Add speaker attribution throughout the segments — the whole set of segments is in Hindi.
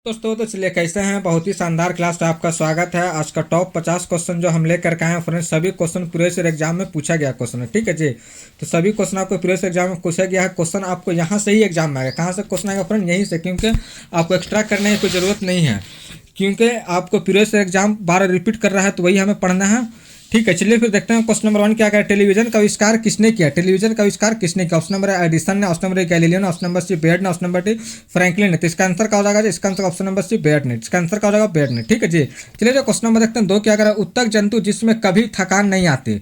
Speaker 1: दोस्तों, तो चलिए कैसे हैं। बहुत ही शानदार क्लास में आपका स्वागत है। आज का टॉप 50 क्वेश्चन जो हम लेकर के आए हैं फ्रेंड्स, सभी क्वेश्चन प्रीवियस ईयर एग्जाम में पूछा गया क्वेश्चन है। ठीक है जी। तो सभी क्वेश्चन आपको प्रीवियस एग्जाम में पूछा गया है। क्वेश्चन आपको यहाँ से ही एग्जाम में आएगा। कहाँ से क्वेश्चन आएगा फ्रेंड? यहीं से, क्योंकि आपको एक्स्ट्रा करने की कोई ज़रूरत नहीं है, क्योंकि आपको प्रीवियस एग्जाम 12 रिपीट कर रहा है, तो वही हमें पढ़ना है। ठीक है, चलिए फिर देखते हैं। क्वेश्चन नंबर 1 क्या है? टेलीविजन का आविष्कार किसने किया? टेलीविजन का आविष्कार किसने किया? ऑप्शन नंबर है एडिसन ने, ऑप्शन नंबर है गैलीलियो ने, ऑप्शन नंबर सी बेड ने, ऑप्शन नंबर डी फ्रैंकलिन ने। तो इसका आंसर क्या हो जाएगा? इसका answer option number C Bell ने। इसका आंसर क्या हो जाएगा? बेड ने। ठीक है जी। चलिए जो क्वेश्चन नंबर देखते हैं 2 क्या करा? उत्तक जंतु जिसमें कभी थकान नहीं आती।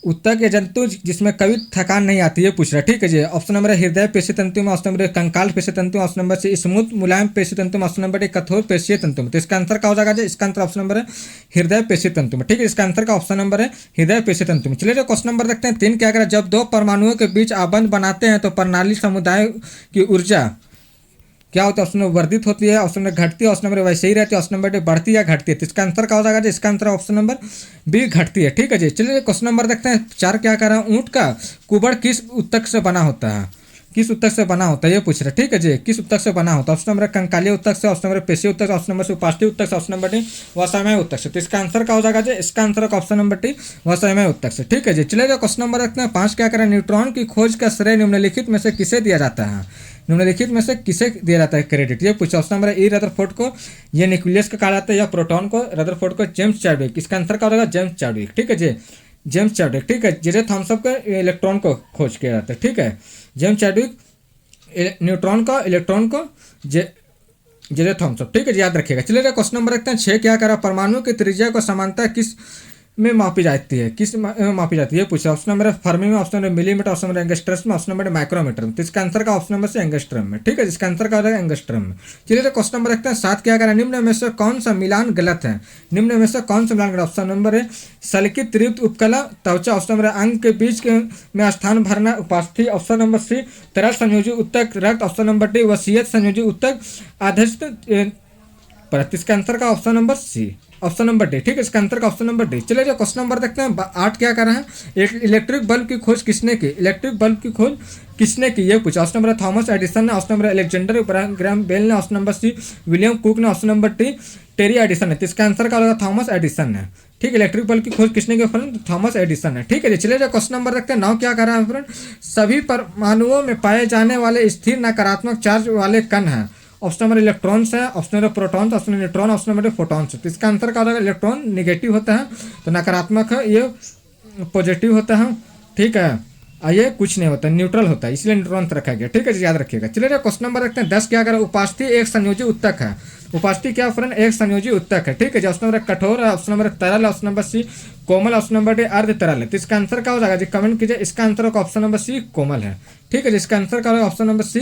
Speaker 1: उत्तक या जंतु जिसमें कभी थकान नहीं आती, ये पूछ रहा है। ठीक है जी। ऑप्शन नंबर है हृदय पेशी तंतु में, ऑप्शन नंबर है कंकाल पेशी तंतु में, ऑप्शन नंबर सी स्मूथ मुलायम पेशी तंतु में, ऑप्शन नंबर है कठोर पेशीय तंतु में। तो इसका आंसर क्या हो जाएगा जी? इसका आंसर ऑप्शन नंबर है हृदय पेशी तंतु में। ठीक है, इसका आंसर का ऑप्शन नंबर है हृदय पेशी तंतु में। चलिए जो क्वेश्चन नंबर देखते हैं 3 क्या करें? जब दो परमाणुओं के बीच आबंध बनाते हैं तो प्रणाली समुदाय की ऊर्जा क्या होता है? ऑप्शन नंबर वर्धित होती है, ऑप्शन नंबर घटती है, ऑप्शन नंबर वैसे ही रहती है, ऑप्शन नंबर बढ़ती या घटती है। तो इसका आंसर क्या हो जाएगा? इसका आंसर ऑप्शन नंबर बी घटती है। ठीक है जी। चलिए क्वेश्चन नंबर देखते हैं 4 क्या कर रहा है? ऊंट का कुबड़ किस उत्तक से बना होता है? किस उत्तक से बना होता है, ये पूछ रहे हैं। ठीक है जी। किस उत्तक से बना होता है? ऑप्शन नंबर कंकालीय उत्तक से, ऑप्शन नंबर पेशी उत्तक से, ऑप्शन नंबर से उपास्थि उत्तक से, ऑप्शन नंबर डी वसमय उत्तक से। तो इसका आंसर क्या हो जाएगा जी? इसका आंसर ऑप्शन नंबर डी वसमय उत्तक से। ठीक है जी। चलिए क्वेश्चन नंबर देखते हैं 5 क्या करें? न्यूट्रॉन की खोज का श्रेय निम्नलिखित में से किसे दिया जाता है? निम्नलिखित में से किसे दिया जाता है क्रेडिट, ये पूछा। ऑप्शन नंबर ए रदरफोर्ड को, ये न्यूक्लियस का कहा जाता है, या प्रोटॉन को, रदरफोर्ड को, जेम्स चैडविक। इसका आंसर क्या होगा? James Chadwick. ठीक है जी। James Chadwick. ठीक है। जे थॉमसन का इलेक्ट्रॉन को खोज किया जाता है। ठीक है। जेम्स चैडविक न्यूट्रॉन का, इलेक्ट्रॉन को, जे थॉमसन। ठीक है जी, याद रखिएगा। चलिए क्वेश्चन नंबर रखते हैं 6 क्या करा? परमाणु की त्रिज्या को समानता किस में मापी जाती है? किस में मापी जाती है, ये पूछा। ऑप्शन नंबर है फर्मी में, option number millimetre, option number angstrom में, ऑप्शन नंबर माइक्रोमीटर में। तो इसका आंसर का ऑप्शन नंबर से एंगस्ट्रम में। ठीक है, इसका आंसर क्या हो जाएगा? एंगस्ट्रम में। चलिए तो क्वेश्चन नंबर देखते हैं 7 क्या करें? निम्न में से कौन सा मिलान गलत है? निम्न में से कौन सा मिलान गलत? ऑप्शन नंबर है सलिकित त्रियुक्त उपकला त्वचा, ऑप्शन नंबर अंग के बीच में स्थान भरना उपास्थि, ऑप्शन नंबर सी तरल संयोजी उत्तक रक्त, ऑप्शन नंबर डी वसीयत संयोजी उत्तक आधस्त परत। इसका आंसर का option number C, option number D. ठीक है, इसका आंसर का ऑप्शन नंबर डी। चलिए जो क्वेश्चन नंबर देखते हैं 8 क्या कर रहे हैं? इलेक्ट्रिक बल्ब की खोज किसने की? इलेक्ट्रिक बल्ब की खोज किसने की, ये पूछा। ऑप्शन नंबर थॉमस एडिसन ने, option number Alexander Graham Bell ने, option number C William Cook ने, option number D Terry Edison ने। तो इसका आंसर क्या होगा? थॉमस एडिसन ने। ठीक है, इलेक्ट्रिक बल्ब की खोज किसने की फ्रेंड? थॉमस एडिसन है। ठीक है, चलिए जो क्वेश्चन नंबर देखते हैं 9 क्या कर रहा है फ्रेंड? सभी परमाणुओं में पाए जाने वाले स्थिर नकारात्मक चार्ज वाले कण हैं। ऑप्शन नंबर इलेक्ट्रॉन्स है, option number protons, option number neutron, option number photons. तो इसका आंसर क्या हो जाएगा? इलेक्ट्रॉन निगेटिव होता है, तो नकारात्मक है, ये पॉजिटिव होता है। ठीक है, ये कुछ नहीं होता, न्यूट्रल होता है, इसलिए न्यूट्रॉन रखा गया। ठीक है जी, याद रखिएगा। चलिए क्वेश्चन नंबर देखते हैं 10 क्या करें? उपास्थि एक संयोजी उत्तक है। उपास्थि क्या फ्रेंड? एक संयोजी उत्तक है। ठीक है जी। ऑप्शन नंबर कठोर है, ऑप्शन नंबर तरल, ऑप्शन नंबर सी कोमल, ऑप्शन नंबर डी अर्ध तरल है। तो इसका आंसर क्या हो जाएगा जी? कमेंट कीजिए। इसका आंसर का ऑप्शन नंबर सी कोमल है। ठीक है, जिसका आंसर क्या होगा? ऑप्शन नंबर सी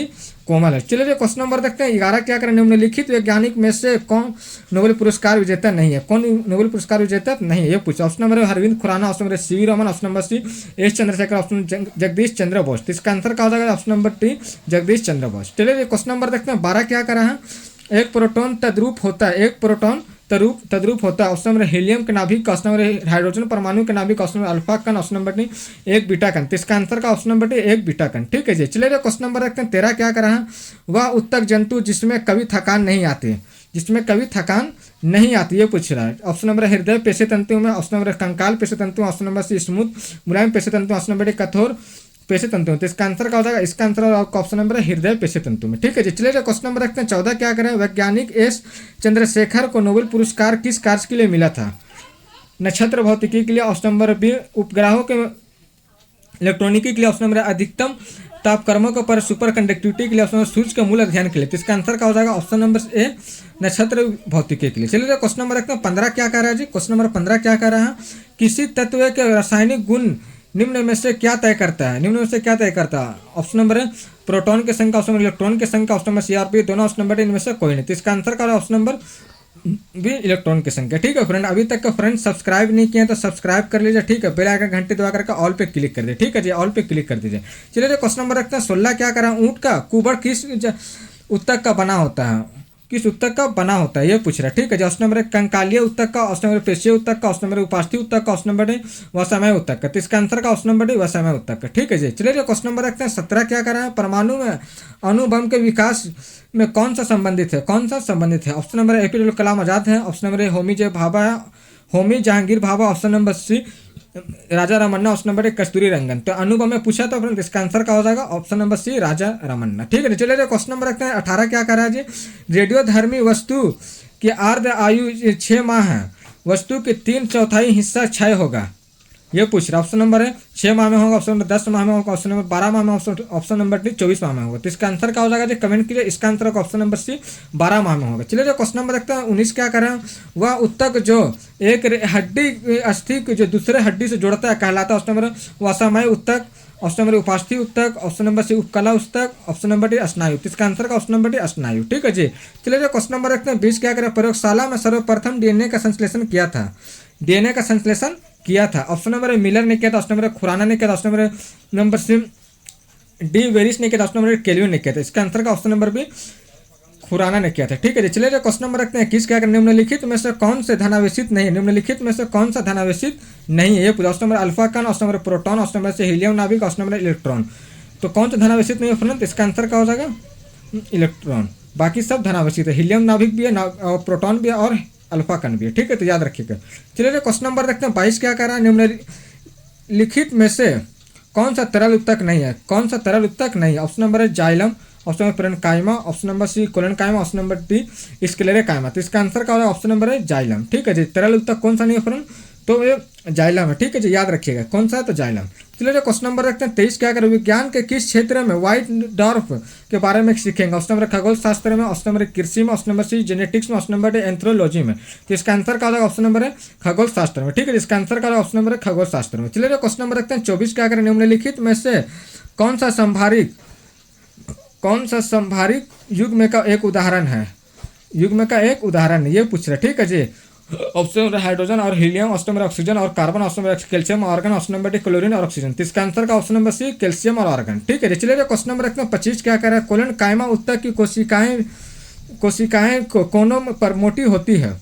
Speaker 1: कोमल है। चलिए क्वेश्चन नंबर देखते हैं 11 क्या करें? निम्नलिखित वैज्ञानिक में से कौन नोबेल पुरस्कार विजेता नहीं है? कौन नोबेल पुरस्कार विजेता नहीं है, ये पूछा। Option number Arvind Khurana, option number C Raman, option number C S Chandrasekhar, option Jagdish Chandra Bose. तो इसका आंसर क्या हो जाएगा? Option number D Jagdish Chandra Bose. चलिए क्वेश्चन नंबर देखते हैं 12 क्या करा है? एक प्रोटॉन तद्रूप होता है, एक प्रोटॉन तद्रूप होता है। ऑप्शन नंबर हीलियम के नाभिक, ऑप्शन नंबर हाइड्रोजन परमाणु के नाभिक, ऑप्शन नंबर अल्फा कण, ऑप्शन नंबर डी एक बीटा कण। तो इसका आंसर का ऑप्शन नंबर डी एक बीटा कण। ठीक है जी। चलिए क्वेश्चन नंबर रखते हैं 13 क्या करा है? वह उत्तक जंतु जिसमें कभी थकान नहीं आती, जिसमें कभी थकान नहीं आती, ये पूछ रहा है। ऑप्शन नंबर हृदय पेशी तंतु में, ऑप्शन नंबर कंकाल पेशी तंतु, ऑप्शन नंबर सी स्मूथ मुलायम पेशी तंतु, ऑप्शन नंबर डी कठोर पेशी तंतु में। तो इसका आंसर क्या हो जाएगा? इसका आंसर आपका ऑप्शन नंबर है हृदय पेशी तंतु में। ठीक है जी। चलिए क्वेश्चन नंबर रखते हैं 14 क्या करें? वैज्ञानिक एस चंद्रशेखर को नोबेल पुरस्कार किस कार्य के लिए मिला था? नक्षत्र भौतिकी के लिए, ऑप्शन नंबर बी उपग्रहों के इलेक्ट्रॉनिकी के लिए, ऑप्शन नंबर अधिकतम तापक्रमों के पर सुपर कंडक्टिविटी के लिए, ऑप्शन नंबर सूर्य के मूल अध्ययन के लिए। तो इसका आंसर क्या हो जाएगा? ऑप्शन नंबर ए नक्षत्र भौतिकी के लिए। चलिए क्वेश्चन नंबर रखते हैं 15 क्या कर रहा है जी? क्वेश्चन नंबर 15 क्या कर रहा है? किसी तत्व के रासायनिक गुण निम्न में से क्या तय करता है? निम्न में से क्या तय करता है? ऑप्शन नंबर है प्रोटॉन के संख्या, ऑप्शन नंबर इलेक्ट्रॉन के संख्या, ऑप्शन नंबर सीआरपी दोनों, ऑप्शन नंबर इनमें से कोई नहीं। तो इसका आंसर क्या है? ऑप्शन नंबर भी इलेक्ट्रॉन की संख्या। ठीक है फ्रेंड, अभी तक का फ्रेंड सब्सक्राइब नहीं किया तो सब्सक्राइब कर लीजिए। ठीक है, बेल आइकन घंटी दबा करके ऑल पे क्लिक कर दीजिए। ठीक है जी, ऑल पे क्लिक कर दीजिए। चलिए क्वेश्चन नंबर रखते हैं 16 क्या करा? ऊँट का कुबड़ किस उत्तक का बना होता है? किस उत्तक का बना होता है, ये पूछ रहा है। ठीक है जी। ऑप्शन नंबर 1 कंकालीय उत्तक का, ऑप्शन नंबर पेशीय उत्तक का, ऑप्शन नंबर उपास्थि उत्तक का, ऑप्शन नंबर 2 वसमय उत्तक का। तो इसका आंसर का ऑप्शन नंबर 2 वसमय उत्तक का। ठीक है जी। चलिए क्वेश्चन नंबर रखते हैं 17 क्या कर रहा है, परमाणु में अणुबम के विकास में कौन सा संबंधित है, कौन सा संबंधित है। Option number APJ Kalam Azad है, option number Homi Jahangir Bhabha, option number C Raja Ramanna, option number 1 कस्तूरी रंगन। तो अनुभव में पूछा तो फ्रेंड इसका आंसर क्या हो जाएगा, option number C Raja Ramanna. ठीक है। चलिए क्वेश्चन नंबर रखते हैं 18 क्या कर रहा है जी, रेडियोधर्मी वस्तु की आर्द्र आयु 6 माह है, वस्तु के 3/4 हिस्सा क्षय होगा, ये पूछ रहा है। ऑप्शन नंबर है 6 माह में होगा, ऑप्शन नंबर 10 माह में होगा, ऑप्शन नंबर 12 माह में, ऑप्शन नंबर 24 माह में होगा। तो इसका आंसर क्या हो जाएगा जी, कमेंट कीजिए। इसका आंसर का ऑप्शन नंबर C 12 माह में होगा। चलिए जो क्वेश्चन नंबर देखते हैं 19 क्या कर रहे हैं, वह उत्तक जो एक हड्डी अस्थि जो दूसरे हड्डी से जोड़ता है कहलाता है। ऑप्शन नंबर वसमय उत्तक, ऑप्शन नंबर उपास्थि उत्तक, ऑप्शन नंबर C उपकला उत्तक, ऑप्शन नंबर D स्नायु। इसका आंसर का ऑप्शन नंबर D स्नायु। ठीक है जी। चलिए जो क्वेश्चन नंबर देखते हैं 20 क्या करें, प्रयोगशाला में सर्वप्रथम DNA का संश्लेषण किया था, DNA का संश्लेषण किया था। ऑप्शन नंबर मिलर ने किया था, ऑप्शन नंबर खुराना ने किया था, ऑप्शन नंबर C D वेरिस ने किया था, ऑप्शन नंबर केल्विन ने किया था। इसका आंसर का ऑप्शन नंबर B खुराना ने किया था। ठीक है जी। चलिए जो क्वेश्चन नंबर रखते हैं 21 क्या करें, निम्नलिखित में से कौन से धनावेशित नहीं है, निम्नलिखित में से कौन सा धनावेशित नहीं है, ये पूछा। ऑप्शन नंबर अल्फा कण, option number proton, option number से हीलियम नाभिक, ऑप्शन नंबर इलेक्ट्रॉन। तो कौन सा धनावेशित नहीं है फ्रेंड, इसका आंसर क्या हो जाएगा, इलेक्ट्रॉन। बाकी सब धनावेशित है, हीलियम नाभिक भी है, प्रोटॉन भी है और अल्फा कण भी है। ठीक है। तो याद रखिएगा। चलिए क्वेश्चन नंबर देखते हैं 22 क्या कर रहा है, निम्नलिखित में से कौन सा तरल उत्तक नहीं है, कौन सा तरल उत्तक नहीं है। ऑप्शन नंबर है xylem, option number parenchyma, option number C collenchyma, option number D स्क्लेरेकाइमा। तो इसका आंसर क्या होगा, ऑप्शन नंबर है जाइलम। ठीक है जी। तरल उत्तक कौन सा नहीं है फ्रेंड, तो ये जाइलम है। ठीक है जी। याद रखिएगा कौन सा है, तो जाइलम। चलिए जो क्वेश्चन नंबर रखते हैं 23 क्या करें, विज्ञान के किस क्षेत्र में व्हाइट डॉर्फ के बारे में सीखेंगे। ऑप्शन नंबर खगोल शास्त्र में, ऑप्शन नंबर कृषि में, ऑप्शन नंबर C जेनेटिक्स में, ऑप्शन नंबर D एंथ्रोलॉजी में। तो इसका आंसर क्या होगा, ऑप्शन नंबर है खगोल शास्त्र में। ठीक है। इसका आंसर क्या होगा, ऑप्शन नंबर है खगोल शास्त्र में। चलिए जो क्वेश्चन नंबर रखते हैं 24 क्या करें, निम्नलिखित में से कौन सा संभारिक युग्म का एक उदाहरण है, युग्म का एक उदाहरण है, ये पूछ रहे। ठीक है जी। ऑप्शन नंबर हाइड्रोजन और हीलियम, ऑप्शन नंबर ऑक्सीजन और कार्बन, ऑप्शन नंबर कैल्शियम और argon, option number D chlorine और ऑक्सीजन। तो इसका आंसर का ऑप्शन नंबर C कैल्शियम और आर्गन। ठीक है। चलिए क्वेश्चन नंबर रखते हैं 25 क्या कर रहा है, कोलेनकाइमा उत्तक की कोशिकाएं कोनों पर मोटी होती है,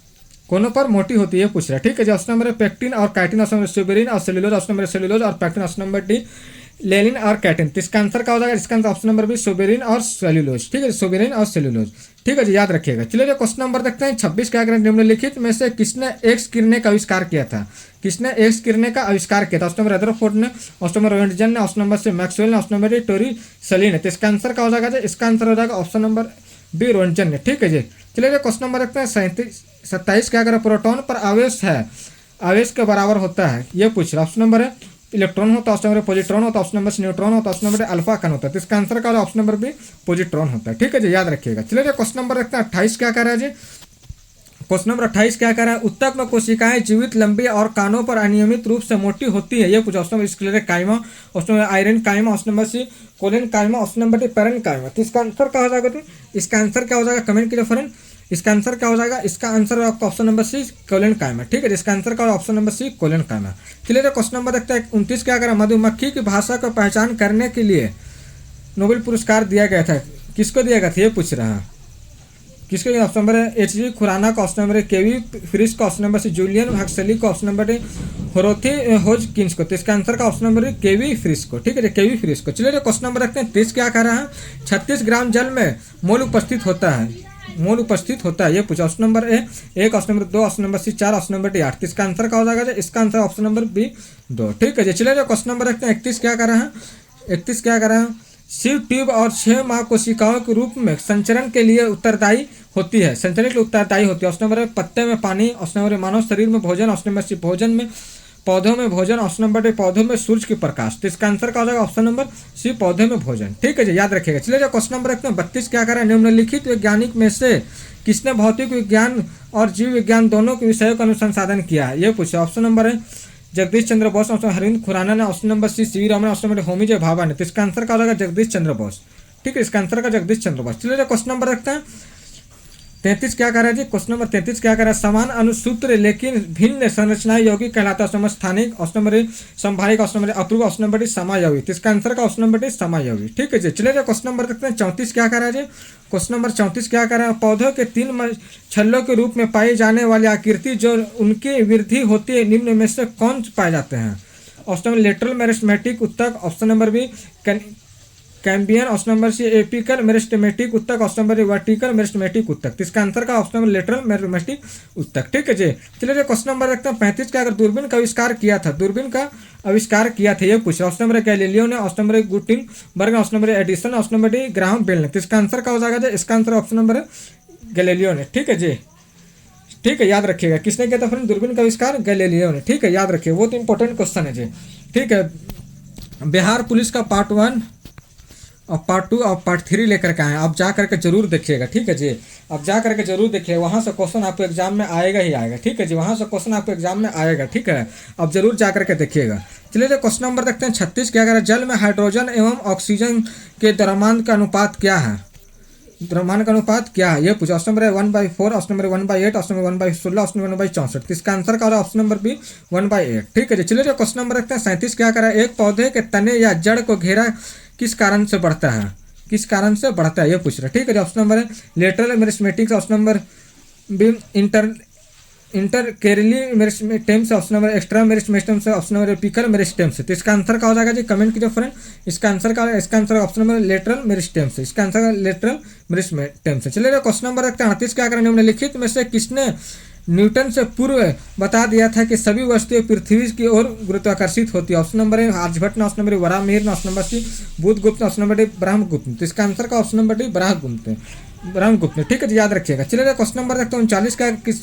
Speaker 1: कोनों पर मोटी होती है, पूछ रहा है। ठीक है जी। ऑप्शन नंबर पेक्टिन और काइटिन, ऑप्शन नंबर सुबेरिन और सेलुलोज, ऑप्शन नंबर सेलुलोज और पेक्टिन, ऑप्शन नंबर D लेलिन और कैटिन। तो इसका आंसर क्या हो जाएगा, इसका answer option number B suberin और सेलुलोज। ठीक है, सुबेरिन और सेलुलोज। ठीक है जी, याद रखिएगा। चलिए क्वेश्चन नंबर देखते हैं 26 क्या करें, निम्नलिखित में से किसने एक्स किरणें का आविष्कार किया था, किसने एक्स किरणें का आविष्कार किया था। ऑप्शन नंबर रदरफोर्ड ने, ऑप्शन नंबर रोएंटजन ने, ऑप्शन नंबर से मैक्सवेल ने, ऑप्शन नंबर टोरी सली ने। तो इसका आंसर क्या हो जाएगा, इसका आंसर हो जाएगा ऑप्शन नंबर B रोएंटजन ने। ठीक है जी। चलिए क्वेश्चन नंबर देखते हैं 27 क्या करें, प्रोटॉन पर आवेश है, आवेश के बराबर होता है, ये पूछ रहा। ऑप्शन नंबर है इलेक्ट्रॉन होता है, ऑप्शन नंबर पॉजिट्रॉन होता है, ऑप्शन नंबर न्यूट्रॉन होता है, ऑप्शन नंबर अल्फा कण होता है। तो इसका आंसर क्या होगा, ऑप्शन नंबर B पॉजिट्रॉन होता है। ठीक है जी, याद रखिएगा। चलिए क्वेश्चन नंबर रखते हैं 28 क्या कह रहा है जी, क्वेश्चन नंबर 28 क्या कह रहा है, उत्तक में कोशिकाएं जीवित लंबी और कानों पर अनियमित रूप से मोटी होती है, ये पूछा। Option number sclerenchyma, option number aerenchyma, option number C collenchyma, option number D parenchyma. तो इसका आंसर क्या हो जाएगा, तो इसका आंसर क्या हो जाएगा, कमेंट कीजिए फ्रेंड। इसका आंसर क्या हो जाएगा, इसका आंसर आपका ऑप्शन नंबर C कोलेनकाइमा। ठीक है, इसका आंसर क्या होगा, ऑप्शन नंबर C कोलेनकाइमा। चलिए क्वेश्चन नंबर देखते हैं 29 क्या करें, मधुमक्खी की भाषा को पहचान करने के लिए नोबेल पुरस्कार दिया गया था, किसको दिया गया था, ये पूछ रहा है। किसको? ऑप्शन नंबर है H.G. खुराना का, ऑप्शन नंबर है के.वी. फ्रिस का, ऑप्शन नंबर से जूलियन हक्सली को, ऑप्शन नंबर है होरोथी होजकिंस को। तो इसका आंसर का ऑप्शन नंबर है के.वी. फ्रिस को। ठीक है, के.वी. फ्रिस को। चलिए क्वेश्चन नंबर रखते हैं 30 क्या कह रहा है, 36 ग्राम जल में मोल उपस्थित होता है, मोल उपस्थित होता है, ये पूछा। Option number A 1, option number 2, option number C 4, option number D 8। इसका आंसर क्या हो जाएगा, इसका आंसर ऑप्शन नंबर B 2। ठीक है जी। चलिए क्वेश्चन नंबर रखते हैं 31 क्या कर रहा है, 31 क्या कर रहा है, शिव ट्यूब और 6 माह कोशिकाओं के रूप में संचरण के लिए उत्तरदायी होती है, संचरण के लिए उत्तरदायी होती है। ऑप्शन नंबर पत्ते में पानी, ऑप्शन नंबर मानव शरीर में भोजन, ऑप्शन नंबर C भोजन में, पौधों में भोजन, ऑप्शन नंबर D पौधों में सूर्य की प्रकाश। तो इसका आंसर क्या हो जाएगा, ऑप्शन नंबर C पौधे में भोजन। ठीक है जी, याद रखिएगा। चलिए क्वेश्चन नंबर रखते हैं 32 क्या कर रहा है, निम्नलिखित वैज्ञानिक में से किसने भौतिक विज्ञान और जीव विज्ञान दोनों के विषयों का अनुसंधान किया है, ये पूछा। ऑप्शन नंबर है जगदीश चंद्र बोस, ऑप्शन हरिंद्र खुराना ने, ऑप्शन नंबर C सी रामन, ऑप्शन नंबर होमी जे भाभा ने। तो इसका आंसर क्या हो जाएगा, जगदीश चंद्र बोस। ठीक है, इसका आंसर का जगदीश चंद्र बोस। चलिए क्वेश्चन नंबर रखते हैं 33 क्या कर रहा है जी, क्वेश्चन नंबर 33 क्या कर रहा है, समान अनुसूत्र लेकिन भिन्न संरचनाएं यौगिक कहलाता है। ऑप्शन नंबर स्थानिक, ऑप्शन नंबर संभाविक, ऑप्शन नंबर अपूर्व, ऑप्शन नंबर समायवी। तो इसका आंसर का ऑप्शन नंबर समायवी। ठीक है जी, चलिए क्वेश्चन नंबर देखते हैं 34 क्या कर रहा है जी। क्वेश्चन नंबर 34 क्या कर रहा है, पौधों के 3 छल्लों के रूप में पाई जाने वाली आकृति जो उनकी वृद्धि होती है निम्न में से कौन पाए जाते हैं। ऑप्शन नंबर लेटरल मेरिस्टेमेटिक उत्तक, option number B cambium, option number C apical meristematic उत्तक, ऑप्शन नंबर वर्टिकल मेरिस्टेमेटिक उत्तक। तो इसका आंसर का ऑप्शन नंबर लेटरल मेरिस्टेमेटिक उत्तक। ठीक है जी, चलिए क्वेश्चन नंबर देखते हैं 35 का, अगर दूरबीन का आविष्कार किया था, दूरबीन का आविष्कार किया था ये पूछ रहा है। ऑप्शन नंबर गैलीलियो ने, option number Gutenberg, option number Edison, option number D Graham Bell ने। तो इसका आंसर का हो जाएगा, इसका आंसर ऑप्शन नंबर गैलीलियो ने। ठीक है जी, ठीक है, याद रखिएगा किसने किया था फ्रेंड दूरबीन का आविष्कार, गैलीलियो ने। ठीक है, याद रखिए, बहुत इंपॉर्टेंट क्वेश्चन है जी। ठीक है, बिहार पुलिस का पार्ट 1 और पार्ट 2 और पार्ट 3 लेकर के आए, आप जा करके जरूर देखिएगा। ठीक है जी, आप जा करके जरूर देखिए, वहाँ से क्वेश्चन आपको एग्जाम में आएगा ही आएगा। ठीक है जी, वहाँ से क्वेश्चन आपको एग्जाम में आएगा। ठीक है, आप जरूर जा करके देखिएगा। चलिए क्वेश्चन नंबर देखते हैं 36 क्या करें, जल में हाइड्रोजन एवं ऑक्सीजन के द्रव्यमान का अनुपात क्या है, द्रव्यमान का अनुपात क्या है ये पूछा। Option number 1/4, option number 1/8, option number 1/16, option number 1/64। इसका आंसर का ऑप्शन नंबर बी 1/8। ठीक है जी, चलिए क्वेश्चन नंबर देखते हैं 37 क्या करा, एक पौधे के तने या जड़ को घेरा किस कारण से बढ़ता है, किस कारण से बढ़ता है ये पूछ रहा है। ठीक है जी, option number A lateral meristematics, option number B intercalary meristem से, ऑप्शन नंबर एक्स्ट्रा मेरिस्टेम से, ऑप्शन नंबर एपिकल मेरिस्टेम से। तो इसका आंसर का हो जाएगा जी, कमेंट कीजिए फ्रेंड। इसका answer option number lateral meristem से। इसका आंसर लेटरल मेरिस्टेम से। चलिए क्वेश्चन नंबर 38 क्या करें, निम्नलिखित में से किसने न्यूटन से पूर्व बता दिया था कि सभी वस्तुएं पृथ्वी की ओर गुरुत्वाकर्षित होती है। ऑप्शन नंबर ए आर्यभट्ट ने, ऑप्शन नंबर वराहमिहिर ने, option number C Budhagupta, option number D Brahmagupta. तो इसका आंसर का ऑप्शन नंबर डी ब्रह्मगुप्त ने। ठीक है जी, याद रखिएगा। चलिए क्वेश्चन नंबर देखते हैं 39 का, किस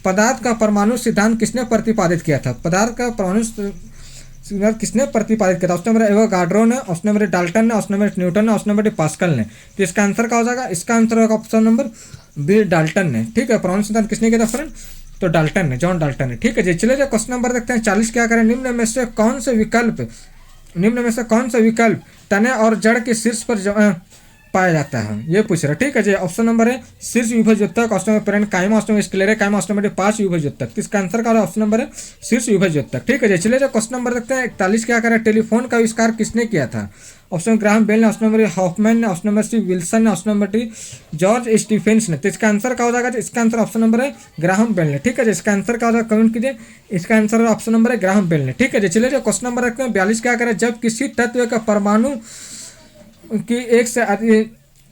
Speaker 1: पदार्थ का परमाणु सिद्धांत किसने प्रतिपादित किया था, पदार्थ का परमाणु सिद्धांत किसने प्रतिपादित किया था। ऑप्शन नंबर एवोगाड्रो ने, ऑप्शन नंबर डाल्टन ने, ऑप्शन नंबर न्यूटन ने, ऑप्शन नंबर डी पास्कल ने। तो इसका आंसर का हो जाएगा, इसका आंसर होगा ऑप्शन नंबर बी डाल्टन ने। ठीक है, परमाणु सिद्धांत किसने किया था फ्रेंड, तो डाल्टन ने, जॉन डाल्टन ने। ठीक है जी, चलिए क्वेश्चन नंबर देखते हैं 40 क्या करें, निम्न में से कौन से विकल्प तने और जड़ के शीर्ष पर पाया जाता है ये पूछ रहा है। ठीक है जी, ऑप्शन नंबर है शीर्ष विभज्योतक, option number parenchyma, option number sclerenchyma, option number 5 विभज्योतक। इसका आंसर का ऑप्शन नंबर है शीर्ष विभज्योतक। ठीक है जी, चलिए क्वेश्चन नंबर देखते हैं 41 क्या करें, टेलीफोन का आविष्कार किसने किया था। ऑप्शन ग्राहम बेल ने, ऑप्शन नंबर हॉफमैन ने, ऑप्शन नंबर सी विल्सन ने, option number D George Stephens ने। तो इसका आंसर का हो जाएगा, इसका आंसर ऑप्शन नंबर है ग्राहम बेल ने। ठीक है जी, इसका आंसर का हो जाएगा, कमेंट कीजिए। इसका आंसर ऑप्शन नंबर है ग्राहम बेल ने। ठीक है जी, चलिए क्वेश्चन नंबर रखते हैं 42 क्या करें, जब किसी तत्व का परमाणु की एक से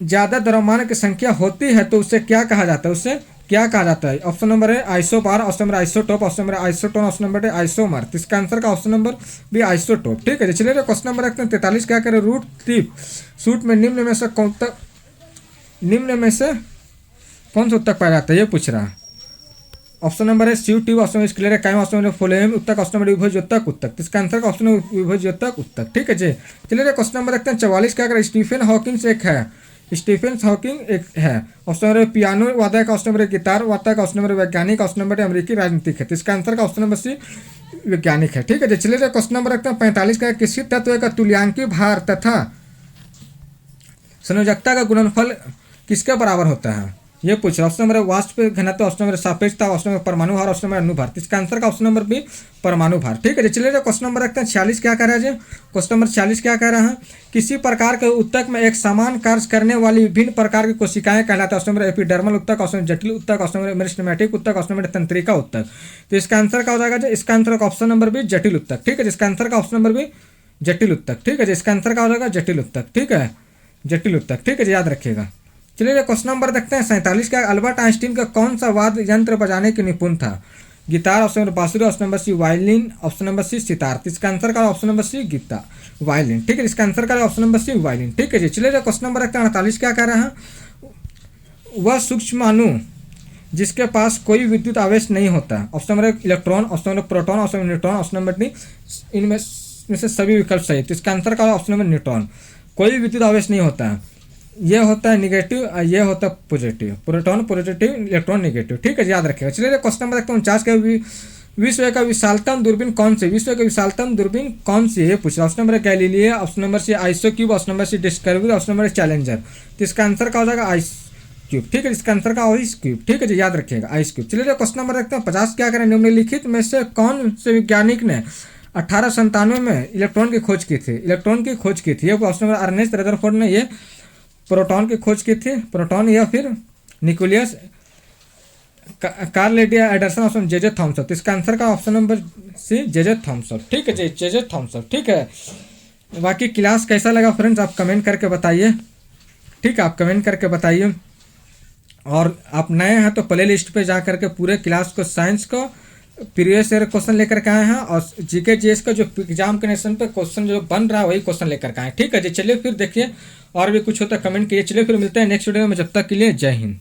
Speaker 1: ज्यादा द्रव्यमान की संख्या होती है तो उसे क्या कहा जाता है, उससे क्या कहा जाता है। ऑप्शन नंबर है isobar, option number isotope, option number isotone, option number है आइसोमर। तो इसका आंसर का ऑप्शन नंबर भी आइसोटोप। ठीक है, चलिए क्वेश्चन नंबर रखते हैं 43 क्या करें, रूट ट्रिप सूट में निम्न में से कौन सा उत्तक पाया जाता है ये पूछ रहा है। Option number A sieve tube, option number sclerenchyma, option number phloem उत्तक, ऑप्शन नंबर विभज्योतक उत्तक। तो इसका आंसर का ऑप्शन नंबर विभज्योतक उत्तक। ठीक है जी, चलिए क्वेश्चन नंबर रखते हैं 44 क्या करें, स्टीफन हॉकिंग एक है। ऑप्शन नंबर पियानो वादक, ऑप्शन नंबर गिटार वादक, ऑप्शन नंबर वैज्ञानिक, ऑप्शन नंबर अमेरिकी राजनीतिक है। तो इसका आंसर का ऑप्शन नंबर सी वैज्ञानिक है। ठीक है जी, चलिए क्वेश्चन नंबर रखते हैं 45 का, किसी तत्व का तुल्यांकी भार तथा संयोजकता का गुणनफल किसके बराबर होता है ये पूछ रहा है। ऑप्शन नंबर वाष्प घनत्व, ऑप्शन नंबर सापेक्षता, ऑप्शन नंबर परमाणु भार, ऑप्शन नंबर अनुभार। इसका आंसर का ऑप्शन नंबर बी परमाणु भार। ठीक है जी, चलिए क्वेश्चन नंबर रखते हैं 46 क्या कह रहा है जी। क्वेश्चन नंबर 46 क्या कह रहा है, किसी प्रकार के उत्तक में एक समान कार्य करने वाली विभिन्न प्रकार की कोशिकाएं कहलाता है। ऑप्शन नंबर एपिडर्मल उत्तक, ऑप्शन जटिल उत्तक, ऑप्शन नंबर मेरिस्टेमेटिक उत्तक, ऑप्शन नंबर तंत्रिका उत्तक। तो इसका आंसर का हो जाएगा जी, इसका आंसर का ऑप्शन नंबर बी जटिल उत्तक। ठीक है, इसका आंसर का ऑप्शन नंबर बी जटिल उत्तक। ठीक है, इसका आंसर का हो जाएगा जटिल उत्तक। ठीक है, जटिल उत्तक। ठीक है जी, याद रखिएगा। चलिए क्वेश्चन नंबर देखते हैं 47 का, अल्बर्ट आइंस्टीन का कौन सा वाद्य यंत्र बजाने के निपुण था। गिटार, ऑप्शन नंबर बांसुरी, option number C violin, option number C sitar. इसका आंसर का option number C guitar violin. ठीक है, इसका आंसर का ऑप्शन नंबर सी वायलिन। ठीक है जी, चलिए क्वेश्चन नंबर देखते हैं 48 क्या कह रहा है, वह सूक्ष्म अणु जिसके पास कोई विद्युत आवेश नहीं होता। Option number electron, option number proton, option number neutron, option number D इनमें से सभी विकल्प सही। तो इसका आंसर का ऑप्शन नंबर न्यूट्रॉन। कोई विद्युत आवेश नहीं होता है, ये होता है निगेटिव और ये होता है positive, proton positive, electron negative. ठीक है, याद रखिएगा। चलिए क्वेश्चन नंबर देखते हैं 49 का, विश्व का विशालतम दूरबीन कौन सी, विश्व का विशालतम दूरबीन कौन सी है पूछ रहा है। Option number Galileo, option number C आइसो क्यूब, option number C Discovery, option number Challenger. तो इसका आंसर का हो जाएगा क्यूब, ठीक है। इसका आंसर का आइस क्यूब, ठीक है जी, याद रखिएगा आइस क्यूब। चलिए क्वेश्चन नंबर देखते हैं 50 क्या करें। निम्नलिखित में से कौन से वैज्ञानिक ने 1897 में इलेक्ट्रॉन की खोज की थी? इलेक्ट्रॉन की खोज की थी। ये ऑप्शन नंबर अर्नेस्ट रदरफोर्ड ने ये प्रोटॉन की खोज की थी, प्रोटॉन, या फिर Nicholas Carl Lydia Anderson, option J Thomson. तो इसका आंसर का option number C J Thomson, ठीक है जी, जे थॉमसन, ठीक है। बाकी क्लास कैसा लगा फ्रेंड्स आप कमेंट करके बताइए, ठीक है, आप कमेंट करके बताइए। और आप नए हैं तो प्ले लिस्ट पे जा करके पूरे क्लास को साइंस को प्रीवियस ईयर क्वेश्चन लेकर के आए हैं, और जीके जीएस का जो एग्जाम के नेशन पे क्वेश्चन जो बन रहा है वही क्वेश्चन लेकर के आए हैं, ठीक है जी। चलिए फिर देखिए और भी कुछ होता है कमेंट कीजिए। चलिए फिर मिलते हैं नेक्स्ट वीडियो में, जब तक के लिए जय हिंद।